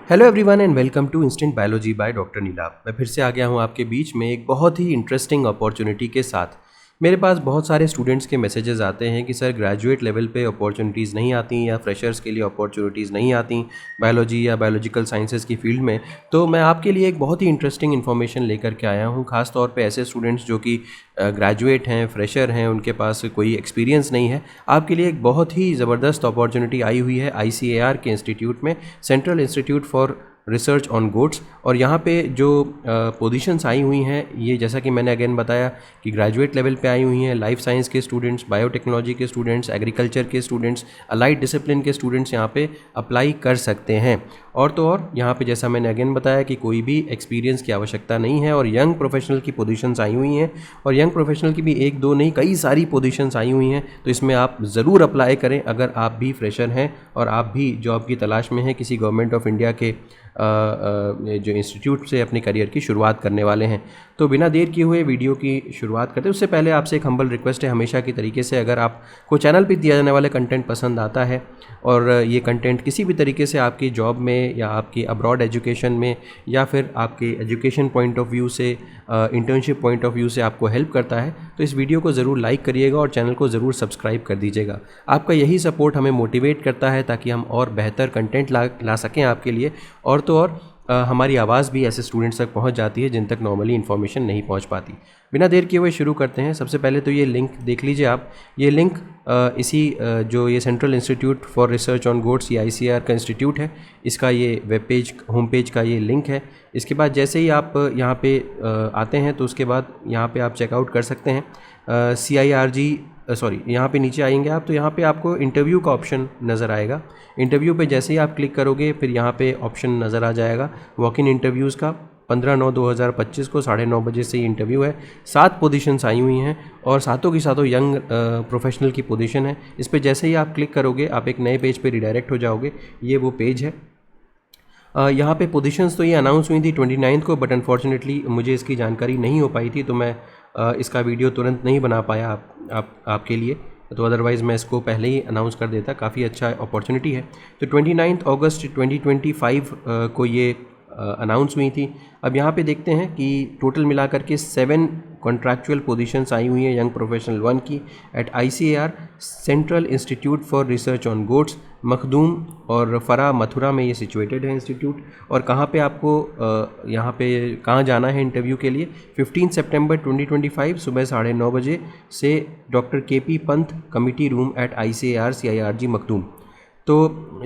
Hello everyone and welcome to instant biology by doctor Neela. मैं फिर से आ गया हूँ आपके बीच में एक बहुत ही इंटरेस्टिंग अपॉर्चुनिटी के साथ। मेरे पास बहुत सारे स्टूडेंट्स के मैसेजेस आते हैं कि सर ग्रेजुएट लेवल पे अपॉर्चुनिटीज़ नहीं आती या फ्रेशर्स के लिए अपॉर्चुनिटीज़ नहीं आती बायोलॉजी या बायोलॉजिकल साइंसेज की फील्ड में। तो मैं आपके लिए एक बहुत ही इंटरेस्टिंग इन्फॉर्मेशन लेकर के आया हूँ, ख़ास तौर पे ऐसे स्टूडेंट्स जो कि ग्रेजुएट हैं, फ्रेशर हैं, उनके पास कोई एक्सपीरियंस नहीं है। आपके लिए एक बहुत ही ज़बरदस्त अपॉर्चुनिटी आई हुई है ICAR के इंस्टीट्यूट में, central institute for research on goats. और यहाँ पे जो पोजीशंस आई हुई हैं, ये जैसा कि मैंने अगेन बताया कि ग्रेजुएट लेवल पे आई हुई हैं। लाइफ साइंस के स्टूडेंट्स, बायोटेक्नोलॉजी के स्टूडेंट्स, एग्रीकल्चर के स्टूडेंट्स, अलाइड डिसिप्लिन के स्टूडेंट्स यहाँ पे अप्लाई कर सकते हैं। और तो और यहाँ पे जैसा मैंने अगेन बताया कि कोई भी एक्सपीरियंस की आवश्यकता नहीं है और यंग प्रोफेशनल की पोजीशंस आई हुई हैं। और यंग प्रोफेशनल की भी एक दो नहीं, कई सारी पोजीशंस आई हुई हैं। तो इसमें आप ज़रूर अप्लाई करें अगर आप भी फ्रेशर हैं और आप भी जॉब की तलाश में हैं, किसी गवर्नमेंट ऑफ इंडिया के जो इंस्टीट्यूट से अपने करियर की शुरुआत करने वाले हैं। तो बिना देर किए हुए वीडियो की शुरुआत करते हैं। उससे पहले आपसे एक हम्बल रिक्वेस्ट है, हमेशा की तरीके से अगर आपको चैनल पे दिया जाने वाले कंटेंट पसंद आता है और ये कंटेंट किसी भी तरीके से आपकी जॉब में या आपकी अब्रॉड एजुकेशन में या फिर आपके एजुकेशन पॉइंट ऑफ व्यू से, इंटर्नशिप पॉइंट ऑफ व्यू से आपको हेल्प करता है, तो इस वीडियो को ज़रूर लाइक करिएगा और चैनल को ज़रूर सब्सक्राइब कर दीजिएगा। आपका यही सपोर्ट हमें मोटिवेट करता है ताकि हम और बेहतर कंटेंट ला सकें आपके लिए। और तो और हमारी आवाज़ भी ऐसे स्टूडेंट्स तक पहुंच जाती है जिन तक नॉर्मली इन्फॉर्मेशन नहीं पहुंच पाती। बिना देर किए हुए शुरू करते हैं। सबसे पहले तो ये लिंक देख लीजिए आप। ये लिंक जो ये central institute for research on goats, ये ICAR का इंस्टीट्यूट है, इसका ये वेब पेज, होम पेज का ये लिंक है। इसके बाद जैसे ही आप यहाँ पे आते हैं तो उसके बाद यहाँ पे आप चेकआउट कर सकते हैं। यहाँ पे नीचे आएंगे आप तो यहाँ पे आपको इंटरव्यू का ऑप्शन नज़र आएगा। इंटरव्यू पे जैसे ही आप क्लिक करोगे फिर यहाँ पे ऑप्शन नज़र आ जाएगा वॉक इन इंटरव्यूज़ का। 15/9/2025 को 9:30 बजे से ये इंटरव्यू है। 7 पोजीशंस आई हुई हैं और सातों की सातों यंग प्रोफेशनल की पोजीशन है। इस पर जैसे ही आप क्लिक करोगे आप एक नए पेज पे रिडायरेक्ट हो जाओगे। ये वो पेज है। यहाँ पे पोजीशंस तो ये अनाउंस हुई थी 29 को, बट अनफॉर्चुनेटली मुझे इसकी जानकारी नहीं हो पाई थी तो मैं इसका वीडियो तुरंत नहीं बना पाया आपके लिए। तो अदरवाइज़ मैं इसको पहले ही अनाउंस कर देता। काफ़ी अच्छा अपॉर्चुनिटी है। तो 29 अगस्त 2025 को ये अनाउंस हुई थी। अब यहाँ पे देखते हैं कि टोटल मिलाकर के 7 कॉन्ट्रैक्चुअल पोजीशंस आई हुई हैं यंग प्रोफेशनल 1 की at ICAR central institute for research on goats, Makhdoom और फरा मथुरा में ये सिचुएटेड है इंस्टीट्यूट। और कहाँ पे आपको यहाँ पे कहाँ जाना है इंटरव्यू के लिए? 15 सितंबर 2025 सुबह 9:30 बजे से doctor KP Pant committee room at ICAR CIRG Makhdoom. तो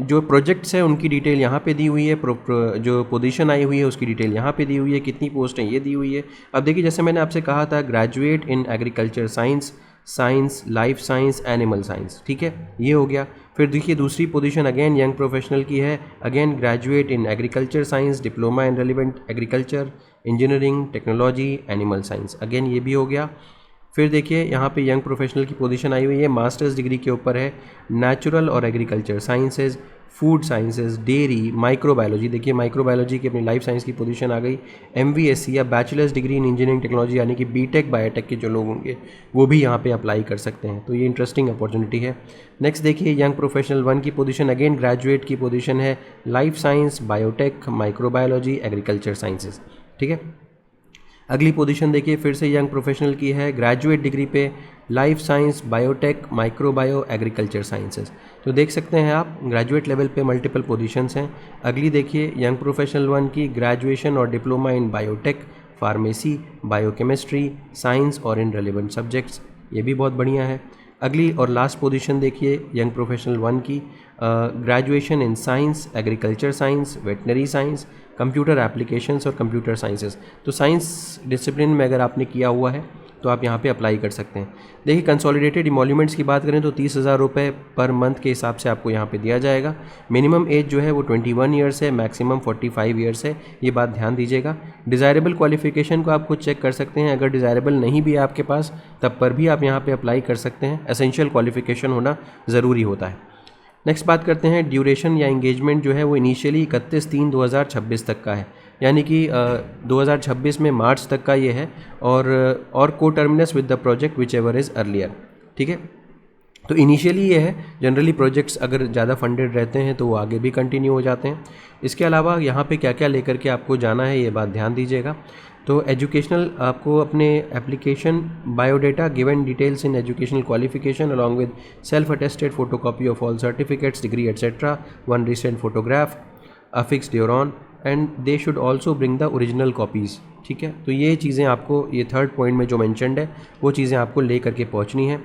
जो प्रोजेक्ट्स हैं उनकी डिटेल यहाँ पे दी हुई है, जो पोजीशन आई हुई है उसकी डिटेल यहाँ पे दी हुई है, कितनी पोस्ट हैं ये दी हुई है। अब देखिए जैसे मैंने आपसे कहा था, graduate in agriculture science, life science, animal science, ठीक है, ये हो गया। फिर देखिए दूसरी पोजीशन अगेन यंग प्रोफेशनल की है, again graduate in agriculture science, diploma in relevant agriculture, engineering, technology, animal science, again ये भी हो गया। फिर देखिए यहाँ पे यंग प्रोफेशनल की पोजीशन आई हुई है, मास्टर्स डिग्री के ऊपर है, नेचुरल और agriculture sciences, food sciences, dairy, microbiology. देखिए माइक्रोबायोलॉजी की अपनी लाइफ साइंस की पोजीशन आ गई। MVSC या bachelors degree in engineering technology यानी कि BTech बायोटेक के जो लोग होंगे वो भी यहाँ पे अप्लाई कर सकते हैं। तो ये इंटरेस्टिंग अपॉर्चुनिटी है। नेक्स्ट देखिए यंग प्रोफेशनल 1 की पोजीशन, अगेन ग्रेजुएट की पोजीशन है, life science, biotech, microbiology, agriculture sciences, ठीक है। अगली पोजीशन देखिए फिर से यंग प्रोफेशनल की है, ग्रेजुएट डिग्री पे, life science, biotech, microbio, agriculture sciences. तो देख सकते हैं आप ग्रेजुएट लेवल पे मल्टीपल पोजीशंस हैं। अगली देखिए यंग प्रोफेशनल 1 की, ग्रेजुएशन और diploma in biotech, pharmacy, biochemistry, science और इन रेलिवेंट सब्जेक्ट्स, ये भी बहुत बढ़िया है। अगली और लास्ट पोजीशन देखिए यंग प्रोफेशनल 1 की, graduation in science, agriculture science, veterinary science, computer applications और कंप्यूटर साइंसेस। तो साइंस डिसिप्लिन में अगर आपने किया हुआ है तो आप यहाँ पे अप्लाई कर सकते हैं। देखिए कंसोलिडेटेड इमोल्यूमेंट्स की बात करें तो 30,000 रुपये पर मंथ के हिसाब से आपको यहाँ पे दिया जाएगा। मिनिमम एज जो है वो 21 ईयर्स है, मैक्सिमम 45 ईयर्स है, ये बात ध्यान दीजिएगा। डिज़ायरेबल क्वालिफिकेशन को आप खुद चेक कर सकते हैं, अगर डिज़ायरेबल नहीं भी है आपके पास तब पर भी आप यहाँ पर अप्लाई कर सकते हैं। एसेंशियल क्वालिफिकेशन होना ज़रूरी होता है। नेक्स्ट बात करते हैं ड्यूरेशन या इंगेजमेंट जो है वो इनिशियली 31/3/2026 तक का है, यानी कि 2026 में मार्च तक का ये है और को terminus with the project which ever is earlier, ठीक है। तो इनिशियली ये है, जनरली प्रोजेक्ट्स अगर ज़्यादा फंडेड रहते हैं तो वो आगे भी कंटिन्यू हो जाते हैं। इसके अलावा यहाँ पे क्या क्या लेकर के आपको जाना है ये बात ध्यान दीजिएगा। तो एजुकेशनल आपको अपने application biodata given details in educational qualification along with self attested photocopy of all certificates degree etcetera, one recent photograph affixed thereon and they should also bring the original copies. ठीक है, तो ये चीज़ें आपको, ये third point में जो mentioned है वो चीज़ें आपको ले करके पहुँचनी है।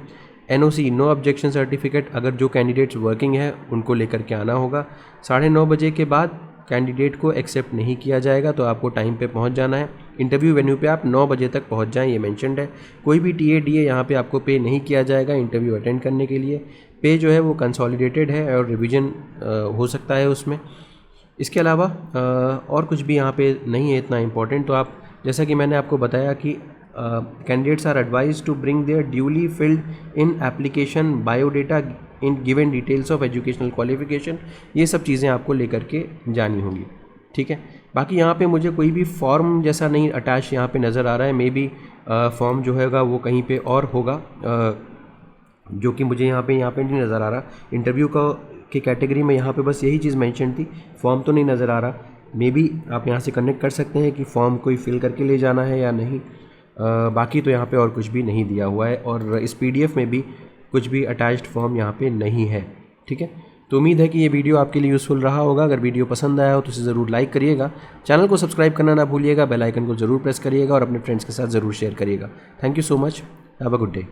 NOC नो ऑब्जेक्शन सर्टिफिकेट, अगर जो कैंडिडेट्स वर्किंग है उनको लेकर के आना होगा। 9:30 बजे के बाद कैंडिडेट को एक्सेप्ट नहीं किया जाएगा, तो आपको टाइम पे पहुंच जाना है। इंटरव्यू वेन्यू पे आप 9 बजे तक पहुंच जाएं, ये मेंशनड है। कोई भी TADA यहाँ पे आपको पे नहीं किया जाएगा इंटरव्यू अटेंड करने के लिए। पे जो है वो कंसोलिडेटेड है और रिवीजन हो सकता है उसमें। इसके अलावा और कुछ भी यहाँ पे नहीं है इतना इम्पोर्टेंट। तो आप, जैसा कि मैंने आपको बताया कि candidates are advise to bring their duly filled in application biodata in given details of educational qualification, ये सब चीज़ें आपको लेकर के जानी होंगी। ठीक है, बाकी यहाँ पे मुझे कोई भी फॉर्म जैसा नहीं अटैच यहाँ पे नज़र आ रहा है। मे बी फॉर्म जो हैगा वो कहीं पे और होगा, जो कि मुझे यहाँ पे नहीं नज़र आ रहा। इंटरव्यू की कैटेगरी में यहाँ पे बस यही चीज़ मेंशन थी, फॉर्म तो नहीं नज़र आ रहा। मे बी आप यहाँ से कनेक्ट कर सकते हैं कि फॉर्म कोई फिल करके ले जाना है या नहीं। बाकी तो यहाँ पे और कुछ भी नहीं दिया हुआ है और इस PDF में भी कुछ भी अटैच्ड फॉर्म यहाँ पे नहीं है। ठीक है, तो उम्मीद है कि ये वीडियो आपके लिए यूज़फुल रहा होगा। अगर वीडियो पसंद आया हो तो इसे ज़रूर लाइक करिएगा, चैनल को सब्सक्राइब करना ना भूलिएगा, बेल आइकन को ज़रूर प्रेस करिएगा और अपने फ्रेंड्स के साथ ज़रूर शेयर करिएगा। Thank you so much, have a good day.